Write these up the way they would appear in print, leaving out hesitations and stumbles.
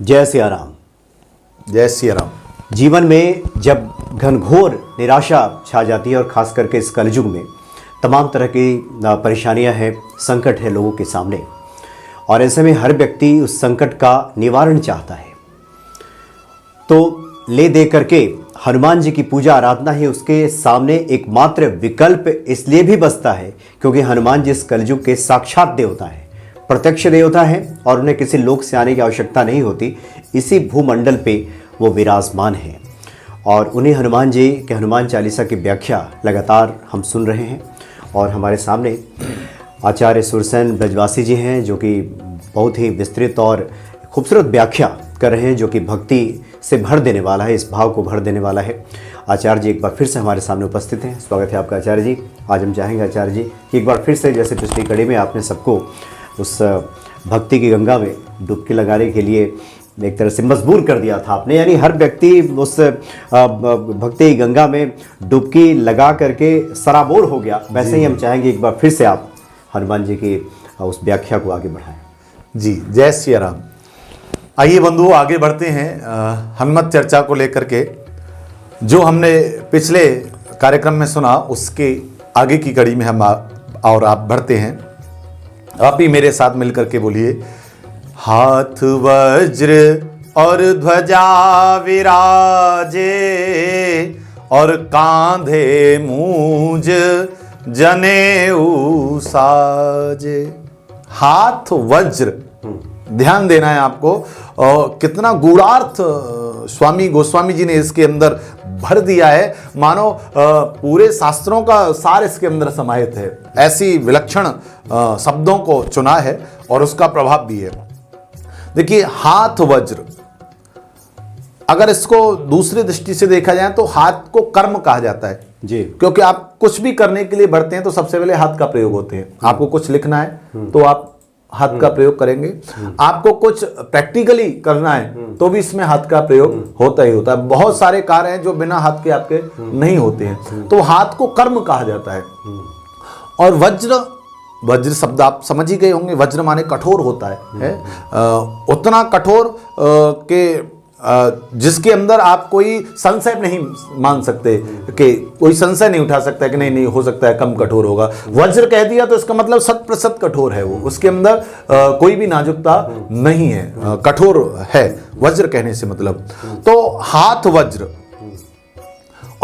जय सिया राम। जय सिया राम। जीवन में जब घनघोर निराशा छा जाती है और ख़ास करके इस कलयुग में तमाम तरह की परेशानियां हैं, संकट है लोगों के सामने, और ऐसे में हर व्यक्ति उस संकट का निवारण चाहता है। तो ले दे करके हनुमान जी की पूजा आराधना ही उसके सामने एकमात्र विकल्प इसलिए भी बचता है क्योंकि हनुमान जी इस कलयुग के साक्षात देवता हैं, प्रत्यक्ष देवता हैं, और उन्हें किसी लोक से आने की आवश्यकता नहीं होती। इसी भूमंडल पे वो विराजमान हैं और उन्हीं हनुमान जी के हनुमान चालीसा की व्याख्या लगातार हम सुन रहे हैं। और हमारे सामने आचार्य सुरसेन ब्रजवासी जी हैं जो कि बहुत ही विस्तृत और खूबसूरत व्याख्या कर रहे हैं, जो कि भक्ति से भर देने वाला है, इस भाव को भर देने वाला है। आचार्य जी एक बार फिर से हमारे सामने उपस्थित हैं। स्वागत है आपका आचार्य जी। आज हम चाहेंगे आचार्य जी कि एक बार फिर से, जैसे पिछली कड़ी में आपने सबको उस भक्ति की गंगा में डुबकी लगाने के लिए एक तरह से मजबूर कर दिया था आपने, यानी हर व्यक्ति उस भक्ति की गंगा में डुबकी लगा करके सराबोर हो गया। वैसे ही हम चाहेंगे एक बार फिर से आप हनुमान जी की उस व्याख्या को आगे बढ़ाएं। जी, जय सिया राम। आइए बंधुओं, आगे बढ़ते हैं हनुमत चर्चा को लेकर के। जो हमने पिछले कार्यक्रम में सुना उसके आगे की कड़ी में हम और आप बढ़ते हैं। आप भी मेरे साथ मिलकर के बोलिए, हाथ वज्र और ध्वजा विराजे और कांधे मूंज जनेऊ साजे। हाथ वज्र, ध्यान देना है आपको। और कितना गूढ़ार्थ स्वामी गोस्वामी जी ने इसके अंदर भर दिया है, मानो पूरे शास्त्रों का सार इसके अंदर समाहित है। ऐसी विलक्षण शब्दों को चुना है और उसका प्रभाव भी है। देखिए, हाथ वज्र, अगर इसको दूसरी दृष्टि से देखा जाए तो हाथ को कर्म कहा जाता है जी, क्योंकि आप कुछ भी करने के लिए बढ़ते हैं तो सबसे पहले हाथ का प्रयोग होते हैं। आपको कुछ लिखना है तो आप हाथ का प्रयोग करेंगे, आपको कुछ प्रैक्टिकली करना है तो भी इसमें हाथ का प्रयोग होता ही होता है। बहुत सारे कार्य हैं जो बिना हाथ के आपके नहीं होते हैं, तो हाथ को कर्म कहा जाता है। और वज्र, वज्र शब्द आप समझ ही गए होंगे। वज्र माने कठोर होता है, उतना कठोर के जिसके अंदर आप कोई संशय नहीं मान सकते, कि कोई संशय नहीं उठा सकता है कि नहीं हो सकता है कम कठोर होगा। वज्र कह दिया तो इसका मतलब 100% कठोर है वो, उसके अंदर कोई भी नाजुकता नहीं है, कठोर है वज्र कहने से मतलब। तो हाथ वज्र,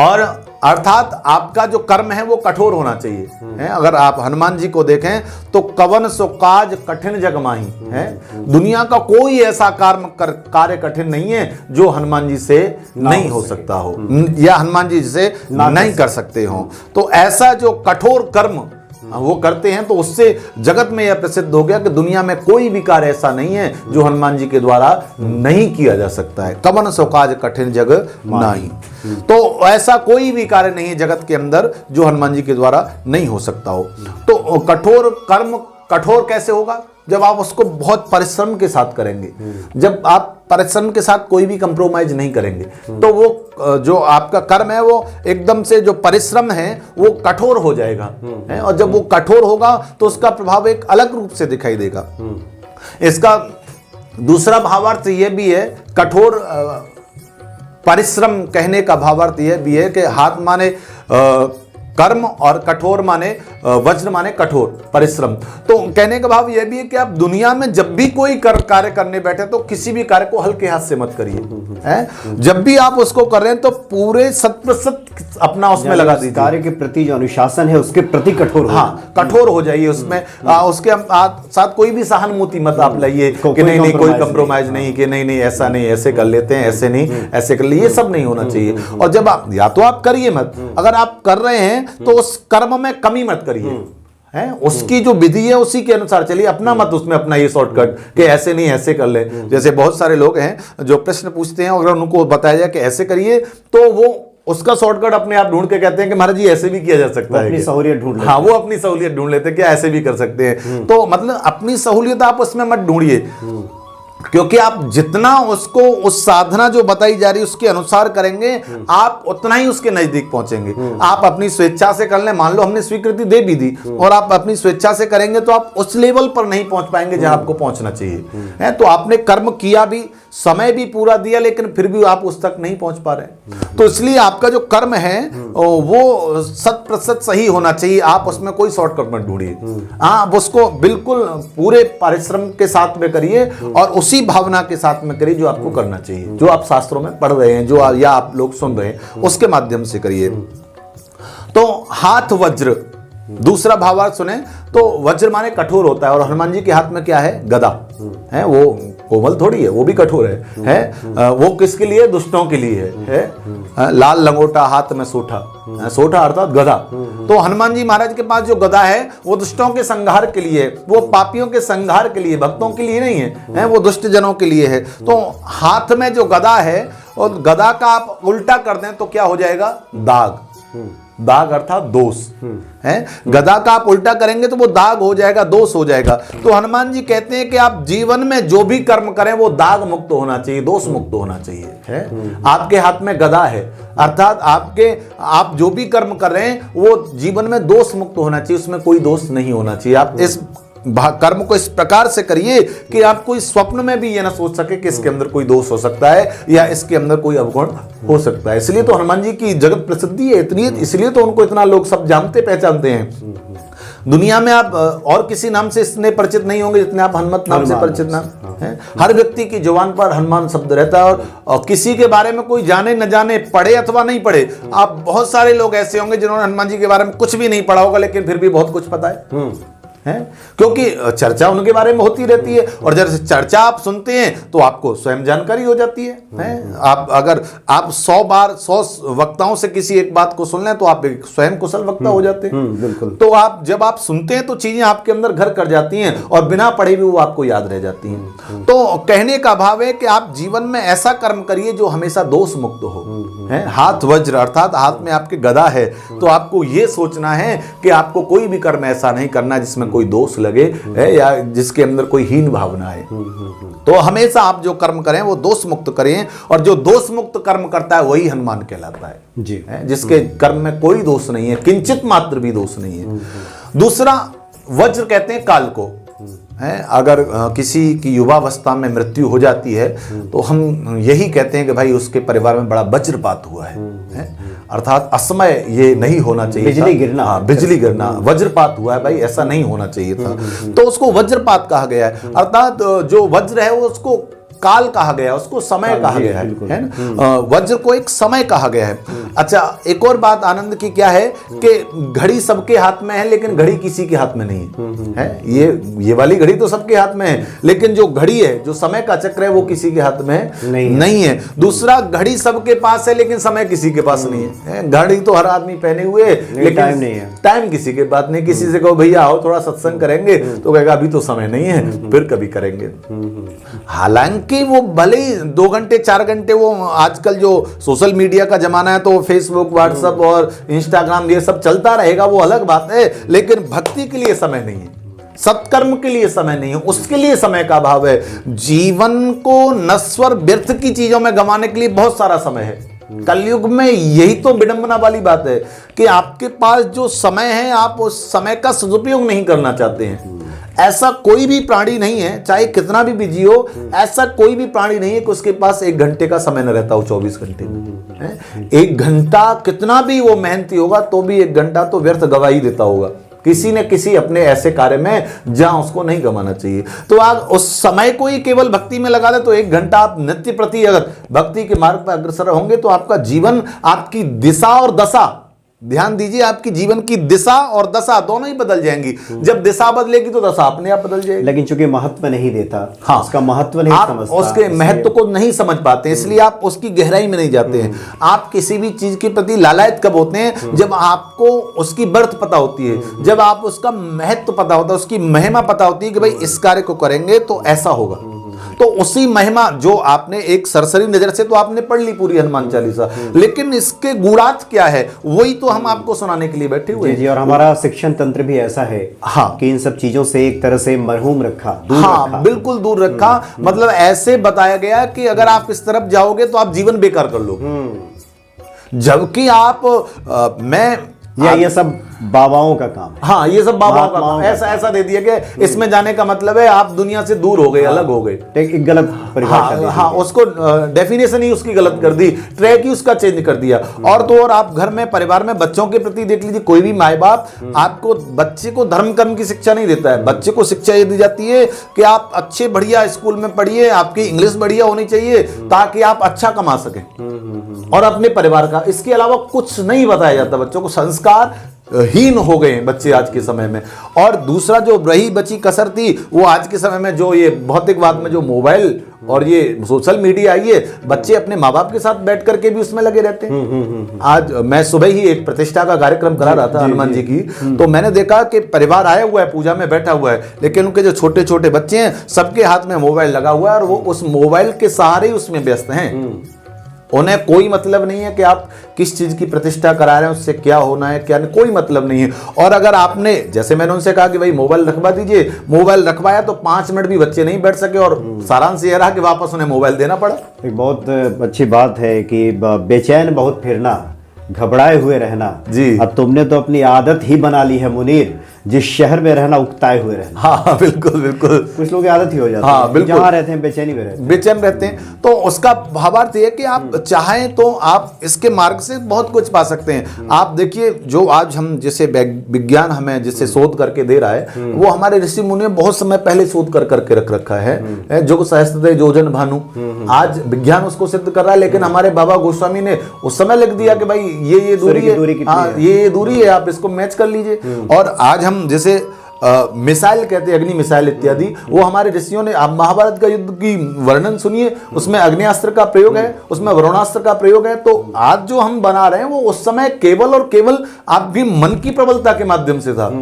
और अर्थात आपका जो कर्म है वो कठोर होना चाहिए है। अगर आप हनुमान जी को देखें तो कवन सो काज कठिन जग माही है। दुनिया का कोई ऐसा कार्य कठिन नहीं है जो हनुमान जी से नहीं हो सकता हो या हनुमान जी से नहीं कर सकते हो। तो ऐसा जो कठोर कर्म वो करते हैं तो उससे जगत में यह प्रसिद्ध हो गया कि दुनिया में कोई भी कार्य ऐसा नहीं है जो हनुमान जी के द्वारा नहीं किया जा सकता है। कवन सो काज कठिन जग नाही, तो ऐसा कोई भी कार्य नहीं है जगत के अंदर जो हनुमान जी के द्वारा नहीं हो सकता हो। तो कठोर कर्म कठोर कैसे होगा? जब आप उसको बहुत परिश्रम के साथ करेंगे, जब आप परिश्रम के साथ कोई भी कंप्रोमाइज नहीं करेंगे तो वो जो आपका कर्म है वो एकदम से, जो परिश्रम है वो कठोर हो जाएगा है। और जब वो कठोर होगा तो उसका प्रभाव एक अलग रूप से दिखाई देगा। इसका दूसरा भावार्थ ये भी है, कठोर परिश्रम कहने का भावार्थ यह भी है कि हाथ माने कर्म और कठोर माने वज्र माने कठोर परिश्रम। तो कहने का भाव यह भी है कि आप दुनिया में जब भी कोई कार्य करने बैठे तो किसी भी कार्य को हल्के हाथ से मत करिए है। जब भी आप उसको कर रहे हैं तो पूरे 100% अपना उसमें लगा दीजिए। कार्य के प्रति जो अनुशासन है उसके प्रति कठोर, हाँ कठोर हो जाइए उसमें। उसके साथ कोई भी सहानुभूति मत आप लाइए कि नहीं कोई कंप्रोमाइज नहीं, कि नहीं ऐसा नहीं, ऐसे कर लेते हैं, ऐसे नहीं ऐसे कर लिए, ये सब नहीं होना चाहिए। और जब आप, या तो आप करिए मत, अगर आप कर रहे हैं तो उस कर्म में कमी मत करिए है। उसकी जो विधि है उसी के अनुसार चलिए, अपना मत उसमें अपना ये शॉर्टकट कि ऐसे नहीं ऐसे कर ले। जैसे बहुत सारे लोग हैं जो प्रश्न पूछते हैं, अगर उनको बताया जाए कि ऐसे करिए तो वो उसका शॉर्टकट अपने आप ढूंढ के कहते हैं कि महाराज जी ऐसे भी किया जा सकता है, अपनी सहूलियत ढूंढ लेते हैं। हाँ, वो अपनी सहूलियत ढूंढ लेते हैं कि ऐसे भी कर सकते हैं। तो मतलब अपनी सहूलियत आप उसमें मत ढूंढिए, क्योंकि आप जितना उसको उस साधना जो बताई जा रही है उसके अनुसार करेंगे आप उतना ही उसके नजदीक पहुंचेंगे। आप अपनी स्वेच्छा से कर लें, मान लो हमने स्वीकृति दे भी दी और आप अपनी स्वेच्छा से करेंगे तो आप उस लेवल पर नहीं पहुंच पाएंगे जहां आपको पहुंचना चाहिए है। तो आपने कर्म किया भी, समय भी पूरा दिया लेकिन फिर भी आप उस तक नहीं पहुंच पा रहे। तो इसलिए आपका जो कर्म है वो 100% सही होना चाहिए। आप उसमें कोई शॉर्टकट मत ढूंढिए, आप उसको बिल्कुल पूरे परिश्रम के साथ में करिए और उसी भावना के साथ में करिए जो आपको करना चाहिए, जो आप शास्त्रों में पढ़ रहे हैं, जो या आप लोग सुन रहे हैं उसके माध्यम से करिए। तो हाथ वज्र, दूसरा भावार्थ सुने तो वज्र माने कठोर होता है, और हनुमान जी के हाथ में क्या है? गदा है। वो कोमल थोड़ी है, वो भी कठोर है? वो किसके लिए? दुष्टों के लिए है? लाल लंगोटा हाथ में सोठा, सोठा अर्थात गदा। तो हनुमान जी महाराज के पास जो गदा है वो दुष्टों के संहार के लिए, वो पापियों के संहार के लिए, भक्तों के लिए नहीं है, वो दुष्ट जनों के लिए है। तो हाथ में जो गदा है और गदा का आप उल्टा कर दें तो क्या हो जाएगा? दाग। दाग अर्थात दोष है। गदा का आप उल्टा करेंगे तो वो दाग हो जाएगा, दोष हो जाएगा। तो हनुमान जी कहते हैं कि आप जीवन में जो भी कर्म करें वो दाग मुक्त होना चाहिए, दोष मुक्त होना चाहिए है। आपके हाथ में गदा है अर्थात आप जो भी कर्म कर रहे हैं वो जीवन में दोष मुक्त होना चाहिए, उसमें कोई दोष नहीं होना चाहिए। आप इस कर्म को इस प्रकार से करिए कि आप कोई स्वप्न में भी ये ना सोच सके कि इसके अंदर कोई दोष हो सकता है या इसके अंदर कोई अवगुण हो सकता है। इसलिए तो हनुमान जी की जगत प्रसिद्धि है इतनी, इसलिए तो उनको इतना लोग सब जानते पहचानते हैं। दुनिया में आप और किसी नाम से इतने परिचित नहीं होंगे जितने आप हनुमत नाम से परिचित नाम हैं। हर व्यक्ति की जुबान पर हनुमान शब्द रहता है, और किसी के बारे में कोई जाने न जाने, पढ़े अथवा नहीं पढ़े, आप बहुत सारे लोग ऐसे होंगे जिन्होंने हनुमान जी के बारे में कुछ भी नहीं पढ़ा होगा लेकिन फिर भी बहुत कुछ पता है। क्योंकि चर्चा उनके बारे में होती रहती है, और जैसे चर्चा आप सुनते हैं तो आपको स्वयं जानकारी हो जाती है। आप अगर आप 100 बार 100 वक्ताओं से किसी एक बात को सुन लें तो आप एक स्वयं कुशल वक्ता हो जाते हैं। बिल्कुल। तो आप जब आप सुनते हैं तो चीजें आपके अंदर घर कर जाती हैं और बिना पढ़े भी वो आपको याद रह जाती हैं। तो कहने का भाव है कि आप जीवन में ऐसा कर्म करिए जो हमेशा दोष मुक्त हो। हाथ वज्र अर्थात हाथ में आपके गदा है, तो आपको ये सोचना है कि आपको कोई भी कर्म ऐसा नहीं करना जिसमें कोई दोष लगे है या जिसके अंदर कोई हीन भावना है। तो हमेशा आप जो कर्म करें वो दोष मुक्त करें, और जो दोष मुक्त कर्म करता है वही हनुमान कहलाता है जी, जिसके कर्म में कोई दोष नहीं है, किंचित मात्र भी दोष नहीं है। दूसरा वज्र कहते हैं काल को है। अगर किसी की युवावस्था में मृत्यु हो जाती है तो हम यही कहते हैं कि भाई उसके परिवार में बड़ा वज्रपात हुआ है? अर्थात असमय ये नहीं होना चाहिए, बिजली गिरना। हाँ, बिजली गिरना, वज्रपात हुआ है भाई, ऐसा नहीं होना चाहिए था। तो उसको वज्रपात कहा गया है। अर्थात जो वज्र है वो उसको काल कहा गया, उसको समय कहा गया है ना। वज्र को एक समय कहा गया है। अच्छा, एक और बात आनंद की क्या है कि घड़ी सबके हाथ में है लेकिन घड़ी किसी के हाथ में नहीं है। ये वाली घड़ी तो सबके हाथ में है, लेकिन जो घड़ी है, जो समय का चक्र है, वो किसी के हाथ में नहीं है। दूसरा, घड़ी सबके पास है लेकिन समय किसी के पास नहीं है। घड़ी तो हर आदमी पहने हुए लेकिन टाइम नहीं है, टाइम किसी के पास नहीं। किसी से कहो भैया आओ थोड़ा सत्संग करेंगे तो कहेगा अभी तो समय नहीं है, फिर कभी करेंगे। हालांकि कि वो भले ही 2 घंटे 4 घंटे, वो आजकल जो सोशल मीडिया का जमाना है तो फेसबुक, व्हाट्सएप और इंस्टाग्राम ये सब चलता रहेगा, वो अलग बात है, लेकिन भक्ति के लिए समय नहीं है, सत्कर्म के लिए समय नहीं है, उसके लिए समय का अभाव है। जीवन को नश्वर व्यर्थ की चीजों में गंवाने के लिए बहुत सारा समय है। कलयुग में यही तो विडंबना वाली बात है कि आपके पास जो समय है आप उस समय का सदुपयोग नहीं करना चाहते हैं। ऐसा कोई भी प्राणी नहीं है, चाहे कितना भी बिजी हो, ऐसा कोई भी प्राणी नहीं है कि उसके पास 1 घंटे का समय न रहता हो 24 घंटे में। 1 घंटा कितना भी वो मेहनती होगा तो भी 1 घंटा तो व्यर्थ गवा ही देता होगा किसी न किसी अपने ऐसे कार्य में जहां उसको नहीं गंवाना चाहिए। तो आप उस समय को ही केवल भक्ति में लगा दे तो 1 घंटा आप नित्य प्रति अगर भक्ति के मार्ग पर अग्रसर होंगे तो आपका जीवन, आपकी दिशा और दशा, ध्यान दीजिए, आपकी जीवन की दिशा और दशा दोनों ही बदल जाएंगी। जब दिशा बदलेगी तो दशा अपने आप बदल जाएगी। लेकिन चूंकि महत्व नहीं देता, हाँ, उसका महत्व नहीं समझता, उसके महत्व को नहीं समझ पाते, इसलिए आप उसकी गहराई में नहीं जाते हैं। आप किसी भी चीज के प्रति लालायित कब होते हैं? जब आपको उसकी बर्थ पता होती है, जब आप उसका महत्व पता होता है, उसकी महिमा पता होती है कि भाई इस कार्य को करेंगे तो ऐसा होगा। तो उसी महिमा जो आपने एक सरसरी नजर से तो आपने पढ़ ली पूरी हनुमान चालीसा, लेकिन इसके गुणार्थ क्या है वही तो हम आपको सुनाने के लिए बैठे हुए हैं। जी, और हमारा शिक्षण तंत्र भी ऐसा है, हाँ, कि इन सब चीजों से एक तरह से मरहूम रखा, दूर हाँ, रखा। बिल्कुल दूर रखा। मतलब ऐसे बताया गया कि अगर आप इस तरफ जाओगे तो आप जीवन बेकार कर लो, जबकि आप ये सब बाबाओं का काम है। हाँ, ये सब बाबाओं का महात्माओं काम, ऐसा ऐसा दे दिया कि इसमें जाने का मतलब है आप दुनिया से दूर हो गए, अलग हो गए। एक गलत परिभाषा दे दी। हाँ, उसको डेफिनेशन ही उसकी गलत कर दी, ट्रैक ही उसका चेंज कर दिया। और तो और आप घर में परिवार में बच्चों के प्रति देख लीजिए, कोई भी माए बाप आपको बच्चे को धर्म कर्म की शिक्षा नहीं देता है। बच्चे को शिक्षा ये दी जाती है कि आप अच्छे बढ़िया स्कूल में पढ़िए, आपकी इंग्लिश बढ़िया होनी चाहिए ताकि आप अच्छा कमा सकें और अपने परिवार का, इसके अलावा कुछ नहीं बताया जाता बच्चों को। संस्कार हीन हो गए हैं बच्चे आज के समय में। और दूसरा जो रही बची कसर थी, वो आज के समय में जो ये भौतिकवाद में जो मोबाइल और ये सोशल मीडिया आई है, बच्चे अपने माँ बाप के साथ बैठ करके भी उसमें लगे रहते हैं। आज मैं सुबह ही एक प्रतिष्ठा का कार्यक्रम करा रहा था हनुमान जी की, तो मैंने देखा कि परिवार आया हुआ है, पूजा में बैठा हुआ है, लेकिन उनके जो छोटे छोटे बच्चे हैं सबके हाथ में मोबाइल लगा हुआ है और वो उस मोबाइल के सहारे ही उसमें व्यस्त हैं। उन्हें कोई मतलब नहीं है कि आप किस चीज की प्रतिष्ठा करा रहे हैं, उससे क्या होना है क्या नहीं, कोई मतलब नहीं है। और अगर आपने, जैसे मैंने उनसे कहा कि भाई मोबाइल रखवा दीजिए, मोबाइल रखवाया तो 5 मिनट भी बच्चे नहीं बैठ सके और सारांश ये रहा कि वापस उन्हें मोबाइल देना पड़ा। एक बहुत अच्छी बात है कि बेचैन बहुत फिरना, घबराए हुए रहना जी। अब तुमने तो अपनी आदत ही बना ली है मुनीर, जिस शहर में रहना उकताए हुए रहना। हाँ बिल्कुल बिल्कुल, कुछ लोग की आदत ही हो जाती हाँ, है, बिल्कुल। जहाँ रहते हैं बेचैनी में रहते हैं। बेचैन रहते हैं। तो उसका भावार्थ ये है कि आप चाहें तो आप इसके मार्ग से बहुत कुछ पा सकते हैं। आप देखिए, जो आज हम जैसे विज्ञान हमें जिससे शोध करके दे रहा है, वो हमारे ऋषि मुनि बहुत समय पहले शोध कर करके रख रखा है। जो सहस्त्र योजन भानु, आज विज्ञान उसको सिद्ध कर रहा है, लेकिन हमारे बाबा गोस्वामी ने उस समय लिख दिया कि भाई ये दूरी है, हाँ ये दूरी है, आप इसको मैच कर लीजिए। और आज हम जैसे मिसाइल कहते हैं, अग्नि मिसाइल इत्यादि, वो हमारे ऋषियों ने, आप महाभारत का युद्ध की वर्णन सुनिए, उसमें अग्नियास्त्र का प्रयोग है, उसमें वरुणास्त्र का प्रयोग है। तो आज जो हम बना रहे हैं वो उस समय केवल और केवल आपकी मन की प्रबलता के माध्यम से था।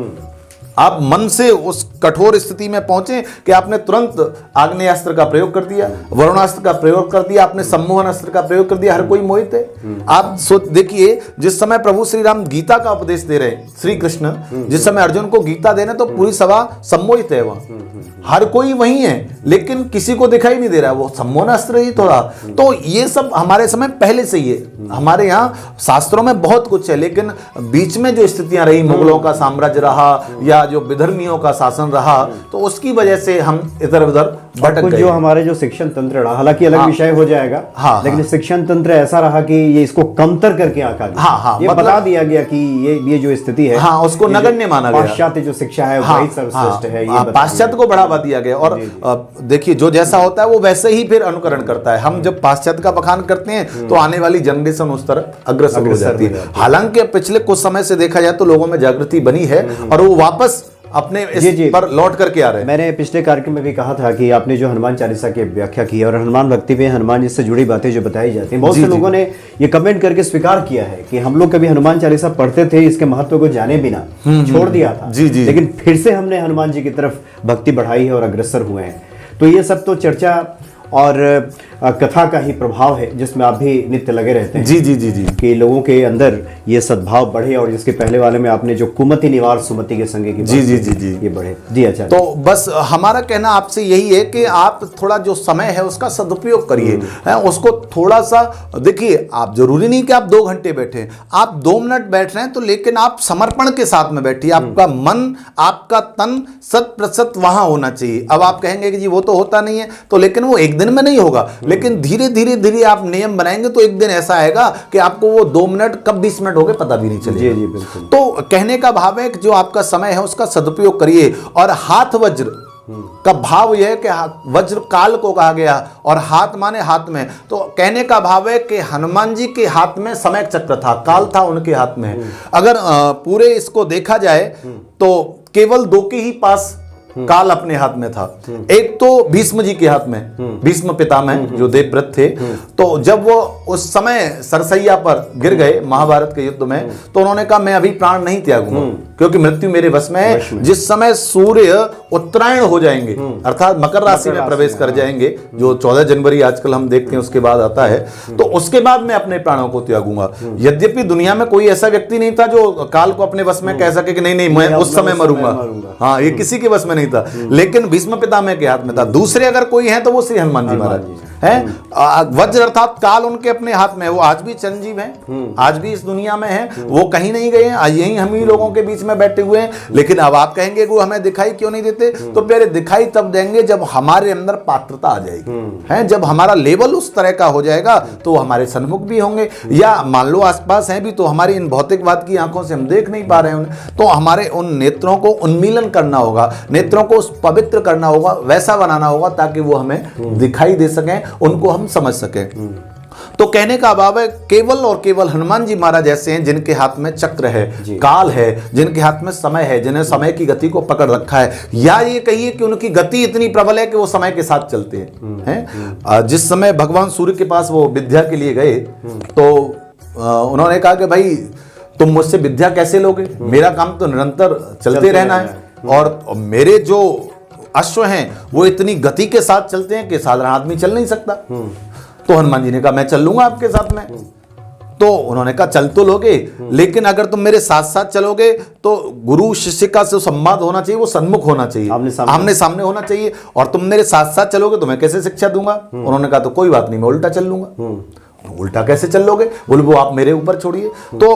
आप मन से उस कठोर स्थिति में पहुंचे कि आपने तुरंत आग्नेयास्त्र का प्रयोग कर दिया, वरुणास्त्र का प्रयोग कर दिया, आपने सम्मोहन अस्त्र का प्रयोग कर दिया। हर कोई मोहित है। आप सोच देखिए, जिस समय प्रभु श्री राम गीता का उपदेश दे रहे हैं, श्री कृष्ण जिस समय अर्जुन को गीता दे रहे, तो पूरी सभा सम्मोहित है, वहां हर कोई वही है, लेकिन किसी को दिखाई नहीं दे रहा, वो सम्मोहन अस्त्र ही थोड़ा। तो ये सब हमारे समय पहले से ही है। हमारे यहाँ शास्त्रों में बहुत कुछ है, लेकिन बीच में जो स्थितियां रही, मुगलों का साम्राज्य रहा या जो विधर्मियों का शासन रहा, तो उसकी वजह से हम इधर उधर भटक गए। जो हमारे जो शिक्षण तंत्र रहा, हालांकि अलग विषय हो जाएगा, लेकिन शिक्षण तंत्र ऐसा रहा कि ये इसको कमतर करके आंका गया। ये बता दिया गया कि ये जो स्थिति है, उसको नगण्य माना गया। पाश्चात्य जो शिक्षा है वही सर्वश्रेष्ठ है, ये पाश्चात्य को बढ़ावा दिया गया। और देखिए, जो जैसा होता है वो वैसे ही फिर अनुकरण करता है। हम जब पाश्चात्य का बखान करते हैं तो आने वाली जनरेशन उस तरफ अग्रसर हो जाती है। हालांकि पिछले कुछ समय से देखा जाए तो लोगों में जागृति बनी है और वो वापस अपने इस पर लौट करके आ रहे हैं। मैंने पिछले कार्यक्रम में भी कहा था कि आपने जो हनुमान चालीसा की व्याख्या की और हनुमान भक्ति में हनुमान जी से जुड़ी बातें जो बताई जाती हैं, बहुत से लोगों ने ये कमेंट करके स्वीकार किया है कि हम लोग कभी हनुमान चालीसा पढ़ते थे, इसके महत्व को जाने बिना छोड़ दिया था, लेकिन फिर से हमने हनुमान जी की तरफ भक्ति बढ़ाई है और अग्रसर हुए हैं। तो ये सब तो चर्चा और कथा का ही प्रभाव है, जिसमें आप भी नित्य लगे रहते हैं। जी जी जी जी, कि लोगों के अंदर ये सद्भाव बढ़े। और जिसके पहले वाले में आपने जो कुमति निवार सुमति के संगे की जी जी जी जी ये बढ़े। जी अच्छा, तो बस हमारा कहना आपसे यही है कि आप थोड़ा जो समय है उसका सदुपयोग करिए, उसको थोड़ा सा देखिए। आप जरूरी नहीं कि आप 2 घंटे बैठे, आप 2 मिनट बैठ रहे हैं तो, लेकिन आप समर्पण के साथ में बैठिए। आपका मन, आपका तन 100% वहां होना चाहिए। अब आप कहेंगे कि जी वो तो होता नहीं है, तो लेकिन वो एक दिन में नहीं होगा, लेकिन धीरे धीरे धीरे आप नियम बनाएंगे तो एक दिन ऐसा आएगा कि आपको वो 2 मिनट कब 20 मिनट हो गए पता भी नहीं चलेगा। जी बिल्कुल। तो कहने का भाव है कि जो आपका समय है उसका सदुपयोग करिए। और हाथ वज्र का भाव यह है कि वज्र काल को कहा गया और हाथ माने हाथ में, तो कहने का भाव है कि हनुमान जी के हाथ में समय चक्र था, काल था उनके हाथ में। अगर पूरे इसको देखा जाए तो केवल 2 के ही पास काल अपने हाथ में था। एक तो भीष्म जी के हाथ में, भीष्म पितामह जो देवव्रत थे, तो जब वो उस समय सरसैया पर गिर गए महाभारत के युद्ध में, तो उन्होंने कहा मैं अभी प्राण नहीं त्यागूंगा। क्योंकि मृत्यु मेरे वश में है। जिस समय सूर्य उत्तरायण हो जाएंगे अर्थात मकर राशि में प्रवेश कर जाएंगे, जो 14 जनवरी आजकल हम देखते हैं उसके बाद आता है, तो उसके बाद मैं अपने प्राणों को त्यागूंगा। यद्यपि दुनिया में कोई ऐसा व्यक्ति नहीं था जो काल को अपने वश में कह सके कि नहीं नहीं मैं उस समय मरूंगा। हाँ, ये किसी के वश में नहीं था, लेकिन भीष्म पितामह के हाथ में था। दूसरे अगर कोई है तो वो श्री हनुमान जी महाराज हैं। वज्र अर्थात काल उनके अपने हाथ में है। वो आज भी चिरंजीव हैं, आज भी इस दुनिया में हैं, वो कहीं नहीं गए हैं, यही हम ही लोगों के बीच में बैठे हुए हैं। लेकिन अब आप कहेंगे वो हमें दिखाई क्यों नहीं देते, तो प्यारे दिखाई तब देंगे जब हमारे अंदर पात्रता आ जाएगी, है जब हमारा लेवल उस तरह का हो जाएगा तो हमारे सन्मुख भी होंगे। या मान लो आसपास हैं भी तो हमारी इन भौतिकवाद की आंखों से हम देख नहीं पा रहे हैं उन्हें, तो हमारे उन नेत्रों को उन्मीलन करना होगा, नेत्रों को पवित्र करना होगा, वैसा बनाना होगा ताकि वो हमें दिखाई दे सकें, उनको हम समझ सकें। तो कहने का भाव है केवल और केवल हनुमान जी महाराज ऐसे हैं जिनके हाथ में चक्र है, काल है, जिनके हाथ में समय है, जिन्हें समय की गति को पकड़ रखा है, या ये कहिए कि उनकी गति इतनी प्रबल है कि वो समय के साथ चलते हैं। जिस समय भगवान सूर्य के पास वो विद्या के लिए गए तो उन्होंने कहा कि भाई तुम मुझसे विद्या कैसे लोगे, मेरा काम तो निरंतर चलते रहना है, और मेरे जो अश्व हैं वो इतनी गति के साथ चलते हैं कि साधारण आदमी चल नहीं सकता। तो हनुमान जी ने कहा मैं चल लूंगा आपके साथ में। तो उन्होंने कहा चल तो लोगे, लेकिन अगर तुम मेरे साथ साथ चलोगे तो गुरु शिष्य का जो संवाद होना चाहिए वो सन्मुख होना चाहिए, आमने सामने होना चाहिए, और तुम मेरे साथ साथ चलोगे तो मैं कैसे शिक्षा दूंगा। उन्होंने कहा तो कोई बात नहीं, मैं उल्टा चल लूंगा। उल्टा कैसे चल लोगे, बोले वो आप मेरे ऊपर छोड़िए। तो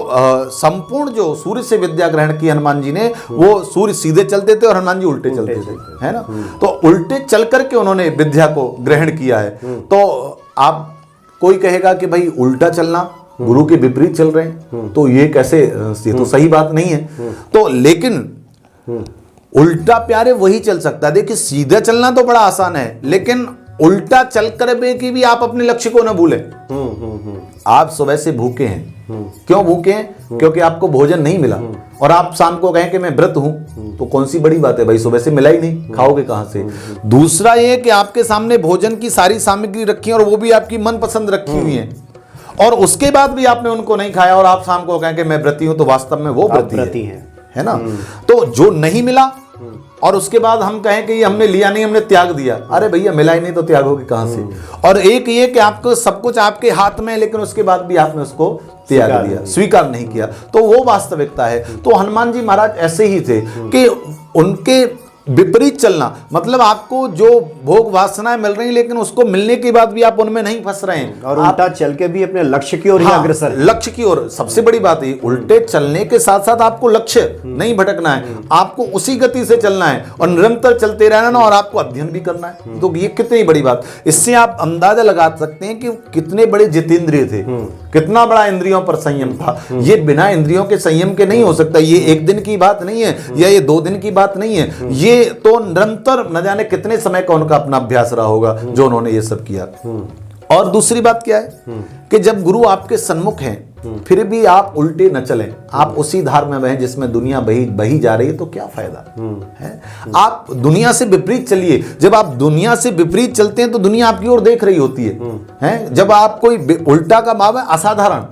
संपूर्ण जो सूर्य से विद्या ग्रहण की हनुमान जी ने, वो सूर्य सीधे चलते थे और हनुमान जी उल्टे चलते थे, है ना। तो उल्टे चल करके उन्होंने विद्या को ग्रहण किया है। तो आप कोई कहेगा कि भाई उल्टा चलना, गुरु के विपरीत चल रहे हैं, तो ये कैसे, ये तो सही बात नहीं है। तो लेकिन उल्टा प्यारे वही चल सकता है। देखिए सीधा चलना तो बड़ा आसान है, लेकिन उल्टा चल कर कि भी आप अपने लक्ष्य को न भूलें। आप सुबह से भूखे हैं, क्यों भूखे हैं, क्योंकि आपको भोजन नहीं मिला, और आप शाम को कहें कि मैं व्रत हूं, तो कौन सी बड़ी बात है भाई, सुबह से मिला ही नहीं, खाओगे कहां से। दूसरा ये कि आपके सामने भोजन की सारी सामग्री रखी है और वो भी आपकी मनपसंद रखी हुई है, और उसके बाद भी आपने उनको नहीं खाया और आप शाम को कहें कि मैं व्रती हूं, तो वास्तव में वो व्रती है ना। तो जो नहीं मिला और उसके बाद हम कहें कि ये हमने लिया नहीं, हमने त्याग दिया, अरे भैया मिला ही नहीं तो त्यागोगे कहां से। और एक ये कि आपको सब कुछ आपके हाथ में है, लेकिन उसके बाद भी आपने उसको त्याग दिया, स्वीकार नहीं किया, तो वो वास्तविकता है। तो हनुमान जी महाराज ऐसे ही थे कि उनके विपरीत चलना मतलब आपको जो भोग वासनाएं मिल रही लेकिन उसको मिलने के बाद भी आप उनमें नहीं फंस रहे हैं, और उल्टा चल के भी अपने लक्ष्य की ओर ही अग्रसर, लक्ष्य की ओर। सबसे बड़ी बात है उल्टे चलने के साथ साथ आपको लक्ष्य नहीं भटकना है, आपको उसी गति से चलना है और निरंतर चलते रहना ना, और आपको अध्ययन भी करना है। तो ये कितनी बड़ी बात, इससे आप अंदाजा लगा सकते हैं कि कितने बड़े जितेंद्रिय थे, कितना बड़ा इंद्रियों पर संयम था। ये बिना इंद्रियों के संयम के नहीं हो सकता। ये एक दिन की बात नहीं है या ये 2 दिन की बात नहीं है, ये तो निरंतर न जाने कितने समय का उनका अपना अभ्यास रहा होगा जो उन्होंने ये सब किया। और दूसरी बात क्या है कि जब गुरु आपके सन्मुख हैं फिर भी आप उल्टे न चलें, आप उसी धार में बहें जिसमें दुनिया बही जा रही है, तो क्या फायदा है। आप दुनिया से विपरीत चलिए। जब आप दुनिया से विपरीत चलते हैं तो दुनिया आपकी ओर देख रही होती है। जब आप कोई उल्टा का भाव है असाधारण,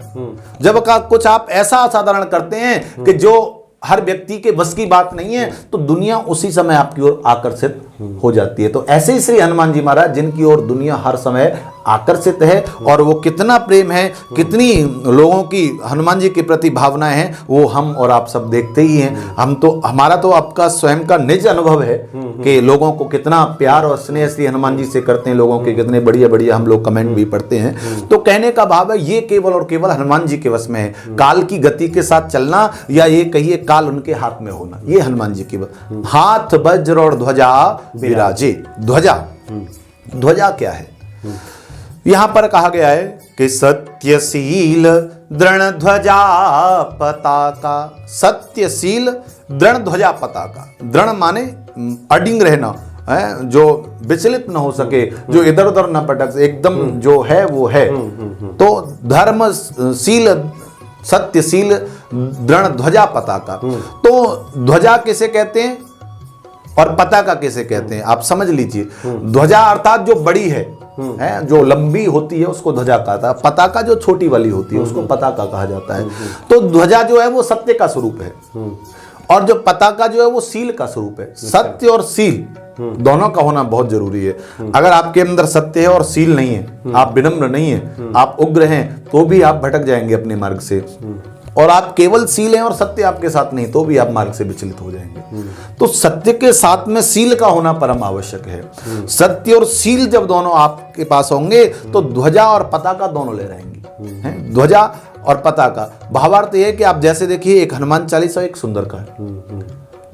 जब कुछ आप ऐसा असाधारण करते हैं कि जो हर व्यक्ति के बस की बात नहीं है, तो दुनिया उसी समय आपकी ओर आकर्षित हो जाती है। तो ऐसे ही श्री हनुमान जी महाराज जिनकी ओर दुनिया हर समय आकर्षित है, और वो कितना प्रेम है, कितनी लोगों की हनुमान जी के प्रति भावनाएं हैं, वो हम और आप सब देखते ही हैं। हम तो, हमारा तो आपका स्वयं का निज अनुभव है कि लोगों को कितना प्यार और स्नेह श्री हनुमान जी से करते हैं, लोगों के कितने बढ़िया बढ़िया हम लोग कमेंट भी पढ़ते हैं। तो कहने का भाव है ये केवल और केवल हनुमान जी के वश में है, काल की गति के साथ चलना, या ये कहिए काल उनके हाथ में होना, ये हनुमान जी की बात। हाथ वज्र और ध्वजा विराजे। ध्वजा क्या है, यहां पर कहा गया है कि सत्यशील दृढ़ ध्वजा पताका। सत्यशील दृढ़ ध्वजा पताका, दृढ़ माने अडिंग रहना है, जो विचलित न हो सके, जो इधर उधर न पटक सके, एकदम जो है वो है। तो धर्मशील सत्यशील दृढ़ ध्वजा पताका। तो ध्वजा किसे कहते हैं और पताका किसे कहते हैं आप समझ लीजिए। ध्वजा अर्थात जो बड़ी है, जो लंबी होती है उसको ध्वजा कहता है। पताका जो छोटी वाली होती है उसको पताका कहा जाता है। तो ध्वजा जो है वो सत्य का स्वरूप है, और जो पताका जो है वो सील का स्वरूप है। सत्य और सील दोनों का होना बहुत जरूरी है। अगर आपके अंदर सत्य है और सील नहीं है, आप विनम्र नहीं है, आप उग्र हैं, तो भी आप भटक जाएंगे अपने मार्ग से। और आप केवल सील हैं और सत्य आपके साथ नहीं, तो भी आप मार्ग से विचलित हो जाएंगे। तो सत्य के साथ में सील का होना परम आवश्यक है। सत्य और सील जब दोनों आपके पास होंगे तो ध्वजा और पताका दोनों ले रहेंगे। ध्वजा और पताका, भावार्थ यह है कि आप जैसे देखिए, एक हनुमान चालीसा, एक सुंदरकांड,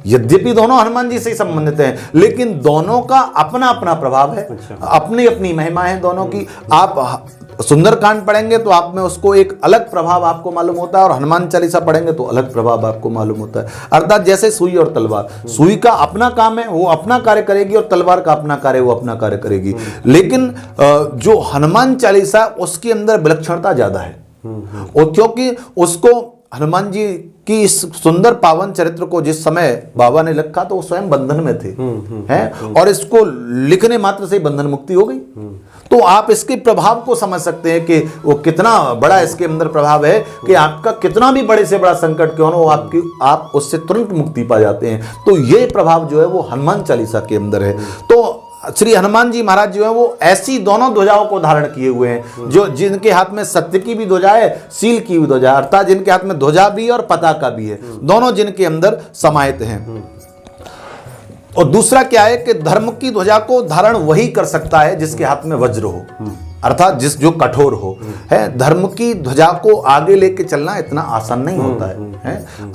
यद्यपि दोनों हनुमान जी से ही संबंधित हैं, लेकिन दोनों का अपना अपना प्रभाव है। अपनी अपनी महिमा है दोनों की। आप सुंदरकांड पढ़ेंगे तो आप में उसको एक अलग प्रभाव आपको मालूम होता है, और हनुमान चालीसा पढ़ेंगे तो अलग प्रभाव आपको मालूम होता है। अर्थात जैसे सुई और तलवार, सुई का अपना काम है, वो अपना कार्य करेगी, और तलवार का अपना कार्य, वो अपना कार्य करेगी। लेकिन जो हनुमान चालीसा, उसके अंदर विलक्षणता ज्यादा है, और क्योंकि उसको हनुमान जी की इस सुंदर पावन चरित्र को जिस समय बाबा ने लिखा तो वो स्वयं बंधन में थे, हैं, और इसको लिखने मात्र से बंधन मुक्ति हो गई। तो आप इसके प्रभाव को समझ सकते हैं कि वो कितना बड़ा इसके अंदर प्रभाव है, कि आपका कितना भी बड़े से बड़ा संकट क्यों ना हो, आप उससे तुरंत मुक्ति पा जाते हैं। तो ये प्रभाव जो है वो हनुमान चालीसा के अंदर है। तो श्री हनुमान जी महाराज जो है वो ऐसी दोनों ध्वजाओं को धारण किए हुए हैं, जो जिनके हाथ में सत्य की भी ध्वजा है, सील की भी ध्वजा, अर्थात जिनके हाथ में ध्वजा भी और पताका भी है, दोनों जिनके अंदर समाहित हैं। और दूसरा क्या है कि धर्म की ध्वजा को धारण वही कर सकता है जिसके हाथ में वज्र हो, अर्थात जो कठोर हो। है, धर्म की ध्वजा को आगे लेके चलना इतना आसान नहीं होता है।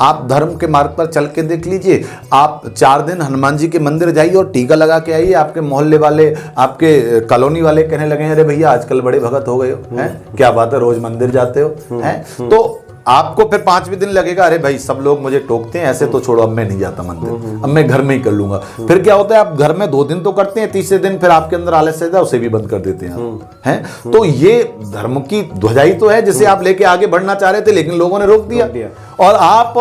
आप धर्म के मार्ग पर चल के देख लीजिए। आप 4 दिन हनुमान जी के मंदिर जाइए और टीका लगा के आइए, आपके मोहल्ले वाले, आपके कॉलोनी वाले कहने लगे, अरे भैया आजकल बड़े भगत हो गए हो, हैं, क्या बात है, रोज मंदिर जाते हो, हैं। तो आपको फिर 5वें दिन लगेगा, अरे भाई सब लोग मुझे टोकते हैं, ऐसे तो छोड़ो, अब मैं नहीं जाता मंदिर, अब मैं घर में ही कर लूंगा। फिर क्या होता है, आप घर में 2 दिन तो करते हैं, तीसरे दिन फिर आपके अंदर आलस्य है, उसे भी बंद कर देते हैं। तो ये धर्म की ध्वजाई तो है जिसे आप लेके आगे बढ़ना चाह रहे थे, लेकिन लोगों ने रोक दिया। और आप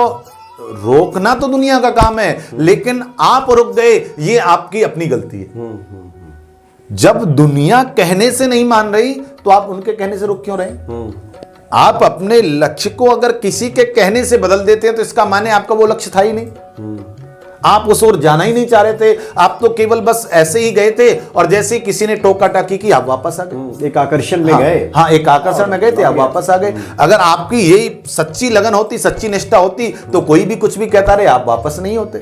रोकना तो दुनिया का काम है, लेकिन आप रुक गए, ये आपकी अपनी गलती है। जब दुनिया कहने से नहीं मान रही तो आप उनके कहने से रुक क्यों रहे? आप अपने लक्ष्य को अगर किसी के कहने से बदल देते हैं तो इसका माने आपका वो लक्ष्य था ही नहीं, आप उस ओर जाना ही नहीं चाह रहे थे, आप तो केवल बस ऐसे ही गए थे, और जैसे ही किसी ने टोका टाकी की आप वापस आ गए, एक आकर्षण में गए। हाँ, एक आकर्षण में गए थे, आप वापस आ गए। अगर आपकी यही सच्ची लगन होती, सच्ची निष्ठा होती, तो कोई भी कुछ भी कहता रहे, आप वापस नहीं होते।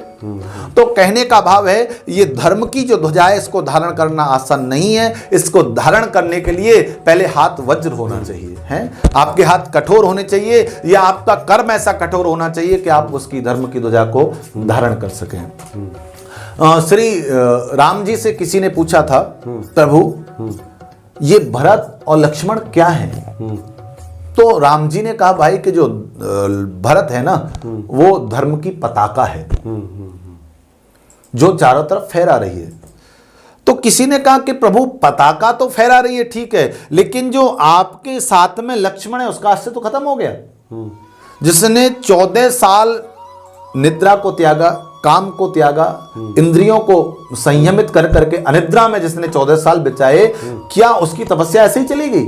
तो कहने का भाव है, ये धर्म की जो ध्वजा है, इसको धारण करना आसान नहीं है। इसको धारण करने के लिए पहले हाथ वज्र होना चाहिए, है, आपके हाथ कठोर होने चाहिए, या आपका कर्म ऐसा कठोर होना चाहिए कि आप उसकी धर्म की ध्वजा को धारण कर सके। श्री राम जी से किसी ने पूछा था, प्रभु ये भरत और लक्ष्मण क्या है? तो राम जी ने कहा, भाई कि जो भरत है ना, वो धर्म की पताका है जो चारों तरफ फहरा रही है। तो किसी ने कहा कि प्रभु पताका तो फहरा रही है, ठीक है, लेकिन जो आपके साथ में लक्ष्मण है उसका आश्चर्य तो खत्म हो गया, जिसने 14 साल निद्रा को त्यागा, काम को त्यागा, इंद्रियों को संयमित कर करके अनिद्रा में जिसने 14 साल बिताए, क्या उसकी तपस्या ऐसे ही चली गई?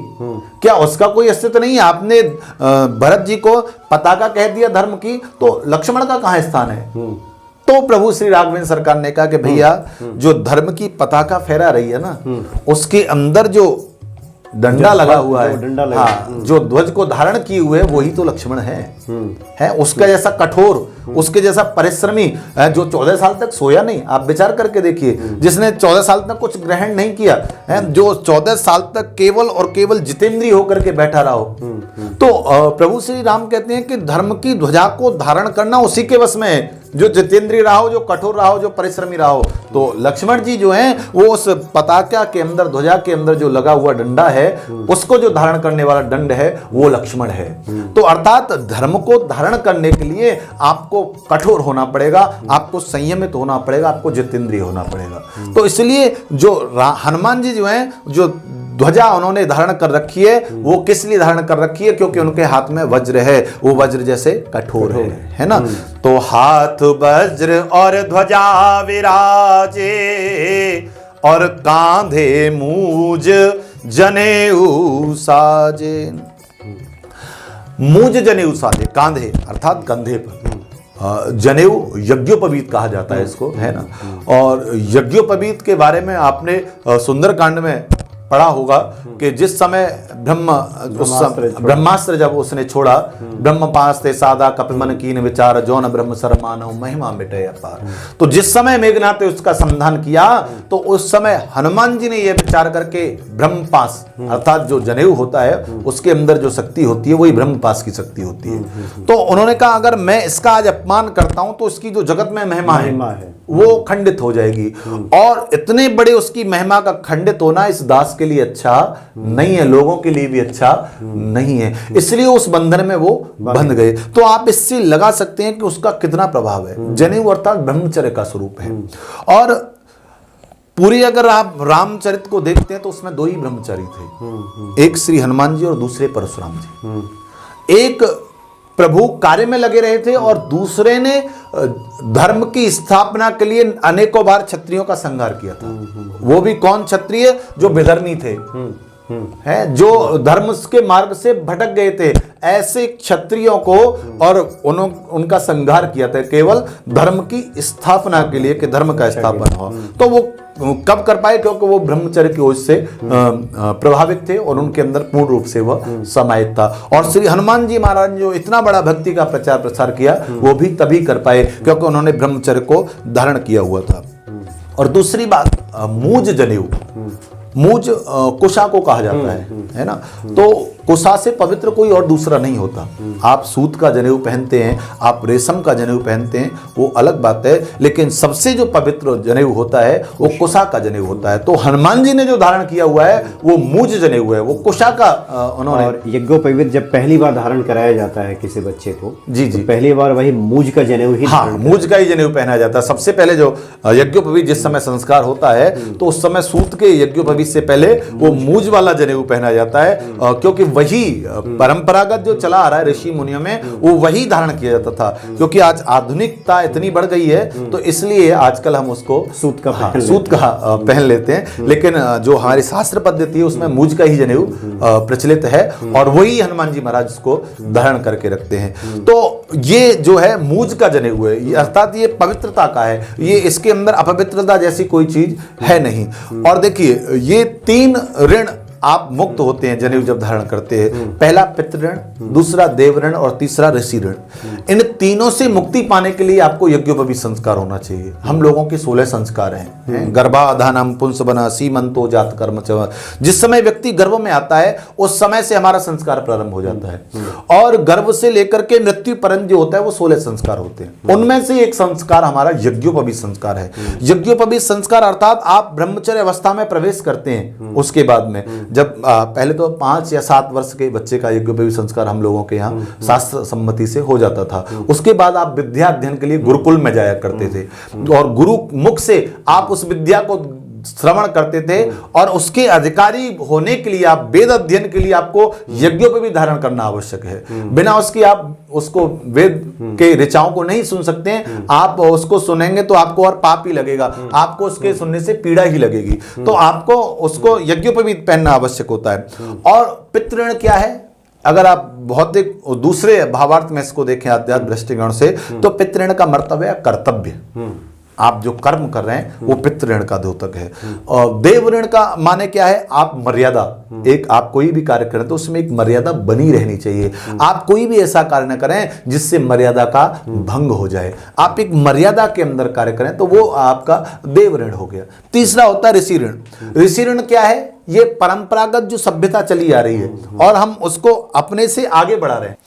क्या उसका कोई अस्तित्व नहीं है? आपने भरत जी को पताका कह दिया धर्म की, तो लक्ष्मण का कहां स्थान है? तो प्रभु श्री राघवेंद्र सरकार ने कहा कि भैया जो धर्म की पताका फहरा रही है ना, उसके अंदर जो डंडा लगा हुआ है, हाँ, जो ध्वज को धारण किए हुए वही तो लक्ष्मण है। उसका जैसा कठोर, उसके जैसा परिश्रमी, जो 14 साल तक सोया नहीं, आप विचार करके देखिए, जिसने 14 साल तक कुछ ग्रहण नहीं किया है, जो 14 साल तक केवल और केवल जितेंद्रिय होकर के बैठा रहा हो। तो प्रभु श्री राम कहते हैं कि धर्म की ध्वजा को धारण करना उसी के वश में है, जो जितेंद्रिय रहा हो, जो कठोर रहा हो, जो परिश्रमी रहा हो। तो लक्ष्मण जी जो हैं वो उस पताका के अंदर, ध्वजा के अंदर जो लगा हुआ डंडा है, उसको जो धारण करने वाला दंड है वो लक्ष्मण है। तो अर्थात धर्म को धारण करने के लिए आपको कठोर होना पड़ेगा, आपको संयमित होना पड़ेगा, आपको जितेंद्रिय होना पड़ेगा। तो इसलिए जो हनुमान जी जो हैं, जो ध्वजा उन्होंने धारण कर रखी है, वो किस लिए धारण कर रखी है? क्योंकि उनके हाथ में वज्र है, वो वज्र जैसे कठोर है ना। तो हाथ वज्र और ध्वजा विराजे, और कांधे मूज जनेऊ साजे। मूज जनेऊ साजे, कांधे अर्थात कंधे पर, जनेऊ यज्ञोपवीत कहा जाता है इसको, है ना। और यज्ञोपवीत के बारे में आपने सुंदरकांड में पढ़ा होगा कि जिस समय ब्रह्मास्त्र जब उसने छोड़ा, ब्रह्म पास्ते सादा कपिमन कीन विचार जौन ब्रह्म सर मानव महिमा मिटे अपार। तो जिस समय मेघनाथ ने उसका समाधान किया तो उस समय हनुमान जी ने यह विचार करके ब्रह्मपास अर्थात जो जनेऊ होता है उसके अंदर जो शक्ति होती है वही ब्रह्मपास की शक्ति होती है। तो उन्होंने कहा अगर मैं इसका आज अपमान करता हूं तो इसकी जो जगत में महिमा है वो खंडित हो जाएगी, और इतने बड़े उसकी महिमा का खंडित होना इस दास के लिए अच्छा नहीं है, लोगों के लिए भी अच्छा नहीं है, इसलिए उस बंधन में वो बंध गए। तो आप इससे लगा सकते हैं कि उसका कितना प्रभाव है। जनेऊ अर्थात ब्रह्मचर्य का स्वरूप है। और पूरी अगर आप रामचरित को देखते हैं तो उसमें दो ही ब्रह्मचारी थे, एक श्री हनुमान जी और दूसरे परशुराम जी। एक प्रभु कार्य में लगे रहे थे और दूसरे ने धर्म की स्थापना के लिए अनेकों बार क्षत्रियों का संहार किया था। वो भी कौन क्षत्रिय? जो विधर्मी थे, हैं, जो धर्म के मार्ग से भटक गए थे, ऐसे क्षत्रियों को और उनका संहार किया था केवल धर्म की स्थापना के लिए कि धर्म का स्थापना हो। तो वो कब कर पाए? क्योंकि वो ब्रह्मचर्य की ओर से प्रभावित थे और उनके अंदर पूर्ण रूप से वह समाहित था। और श्री हनुमान जी महाराज ने जो इतना बड़ा भक्ति का प्रचार प्रसार किया वो भी तभी कर पाए क्योंकि उन्होंने ब्रह्मचर्य को धारण किया हुआ था। और दूसरी बात, मूज जनेऊ, मूज कुशा को कहा जाता है ना। तो कुशा से पवित्र कोई और दूसरा नहीं होता। आप सूत का जनेऊ पहनते हैं, आप रेशम का जनेऊ पहनते हैं, वो अलग बात है, लेकिन सबसे जो पवित्र जनेऊ होता है वो कुशा का जनेऊ होता है। तो हनुमान जी ने जो धारण किया हुआ है वो मूज जनेऊ है, वो कुशा का उन्होंने। और यज्ञोपवीत जब पहली बार धारण कराया जाता है किसी बच्चे को, जी जी, तो पहली बार वही मूज का जनेऊ ही, हाँ, मूज का ही जनेऊ पहना जाता है। सबसे पहले जो यज्ञोपवीत जिस समय संस्कार होता है तो उस समय सूत के यज्ञोपवीत से पहले वो मूज वाला जनेऊ पहना जाता है, क्योंकि वही परंपरागत जो चला आ रहा है ऋषि मुनियों में वो वही धारण किया जाता था। क्योंकि आज आधुनिकता इतनी बढ़ गई है तो इसलिए आजकल हम उसको सूत का पहन लेते हैं, लेकिन जो हमारी शास्त्र पद्धति है उसमें मूज का ही जनेऊ प्रचलित है और वही हनुमान जी महाराज को धारण करके रखते हैं। तो ये जो है मूज का जनेऊ है, अर्थात ये पवित्रता का है, ये इसके अंदर अपवित्रता जैसी कोई चीज है नहीं। और देखिए ये 3 ऋण आप मुक्त होते हैं जनेऊ जब धारण करते हैं। पहला पितृ ऋण, दूसरा देव ऋण और तीसरा ऋषि ऋण। इन तीनों से मुक्ति पाने के लिए आपको यज्ञोपवीत संस्कार होना चाहिए। हम लोगों के 16 संस्कार हैं, गर्भाधानम पुंसवना सीमंतो जात कर्म च। जिस समय व्यक्ति गर्भ में आता है उस समय से हमारा संस्कार प्रारंभ हो जाता है और गर्भ से लेकर के मृत्यु पर्यंत जो होता है वो 16 संस्कार होते हैं। उनमें से एक संस्कार हमारा यज्ञोपवीत संस्कार है। यज्ञोपवीत संस्कार अर्थात आप ब्रह्मचर्य अवस्था में प्रवेश करते हैं, उसके बाद में जब पहले तो 5 या 7 वर्ष के बच्चे का यज्ञोपवीत संस्कार हम लोगों के यहाँ शास्त्र सम्मति से हो जाता था। उसके बाद आप विद्या अध्ययन के लिए गुरुकुल में जाया करते थे और गुरु मुख से आप उस विद्या को श्रवण करते थे और उसके अधिकारी होने के लिए आप वेद अध्ययन के लिए आपको यज्ञोपवीत धारण करना आवश्यक है। बिना उसकी आप उसको वेद के ऋचाओं को नहीं सुन सकते हैं। आप उसको सुनेंगे तो आपको और पाप ही लगेगा, आपको उसके सुनने से पीड़ा ही लगेगी। तो आपको उसको यज्ञोपवीत पहनना आवश्यक होता है। और पितृ ऋण क्या है? अगर आप भौतिक दूसरे भावार्थ में इसको देखें आध्यात्म दृष्टिकोण से तो पितृ ऋण का मतलब है कर्तव्य। आप जो कर्म कर रहे हैं वो पितृ ऋण का द्योतक है। और देव ऋण का माने क्या है? आप मर्यादा, एक आप कोई भी कार्य करें तो उसमें एक मर्यादा बनी रहनी चाहिए। आप कोई भी ऐसा कार्य न करें जिससे मर्यादा का भंग हो जाए। आप एक मर्यादा के अंदर कार्य करें तो वो आपका देव ऋण हो गया। तीसरा होता है ऋषि ऋण। ऋषि ऋण क्या है? ये परंपरागत जो सभ्यता चली आ रही है और हम उसको अपने से आगे बढ़ा रहे हैं।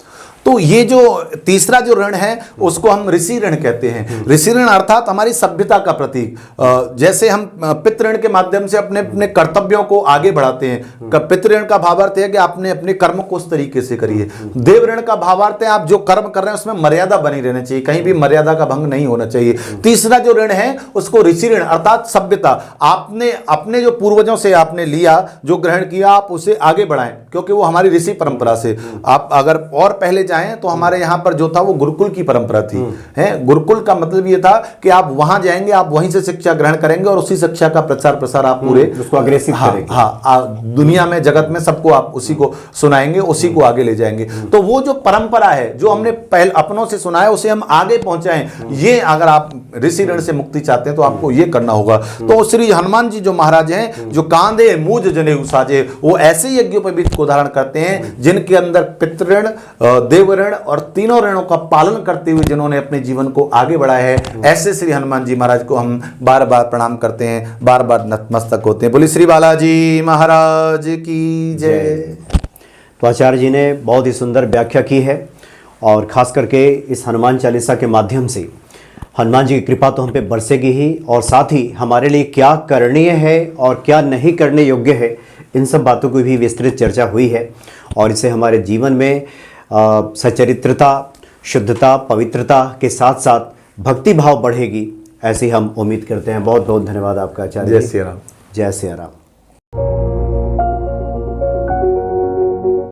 तो ये जो तीसरा जो ऋण है उसको हम ऋषि ऋण कहते हैं। ऋषि ऋण अर्थात हमारी सभ्यता का प्रतीक। जैसे हम पितृ ऋण के माध्यम से अपने अपने कर्तव्यों को आगे बढ़ाते हैं। पितृ ऋण का भावार्थ है कि आपने अपने कर्म को उस तरीके से करिए। देव ऋण का भावार्थ है आप जो कर्म कर रहे हैं उसमें मर्यादा बनी रहनी चाहिए, कहीं भी मर्यादा का भंग नहीं होना चाहिए। तीसरा जो ऋण है उसको ऋषि ऋण अर्थात सभ्यता। आपने अपने जो पूर्वजों से आपने लिया, जो ग्रहण किया, आप उसे आगे बढ़ाएं क्योंकि वो हमारी ऋषि परंपरा से। आप अगर और पहले जाएं चाहें तो हमारे यहाँ पर जो था वो गुरुकुल की परंपरा थी। है, गुरुकुल का मतलब ये था कि आप वहां जाएंगे, आप वहीं से शिक्षा ग्रहण करेंगे और उसी शिक्षा का प्रचार प्रसार आप पूरे उसको अग्रेसित करेंगे। दुनिया में, जगत में सबको आप उसी को सुनाएंगे, उसी को आगे ले जाएंगे। तो वो जो परंपरा है, जो हमने पहले अपनों से सुना है, उसे हम आगे पहुंचाएं। ये अगर आप ऋषि ऋण से मुक्ति चाहते हैं तो आपको ये करना होगा। तो श्री हनुमान जी जो महाराज हैं, जो कांधे मूज जनेऊ साजे, वो ऐसे यज्ञोपवीत को धारण करते हैं जिनके अंदर पितृण, देवऋण और तीनों ऋणों का पालन करते हुए जिन्होंने अपने जीवन को आगे बढ़ाया है, ऐसे श्री हनुमान जी महाराज को हम बार बार प्रणाम करते हैं, बार बार नतमस्तक होते हैं। बोलिए श्री बालाजी महाराज की जय। तो आचार्य जी ने बहुत ही सुंदर व्याख्या की है और खास करके इस हनुमान चालीसा के माध्यम से हनुमान जी की कृपा तो हम पे बरसेगी ही, और साथ ही हमारे लिए क्या करणीय है और क्या नहीं करने योग्य है, इन सब बातों की भी विस्तृत चर्चा हुई है। और इससे हमारे जीवन में सच्चरित्रता, शुद्धता, पवित्रता के साथ साथ भक्ति भाव बढ़ेगी, ऐसी हम उम्मीद करते हैं। बहुत बहुत धन्यवाद आपका आचार्य। जय सिया राम। जय सिया राम।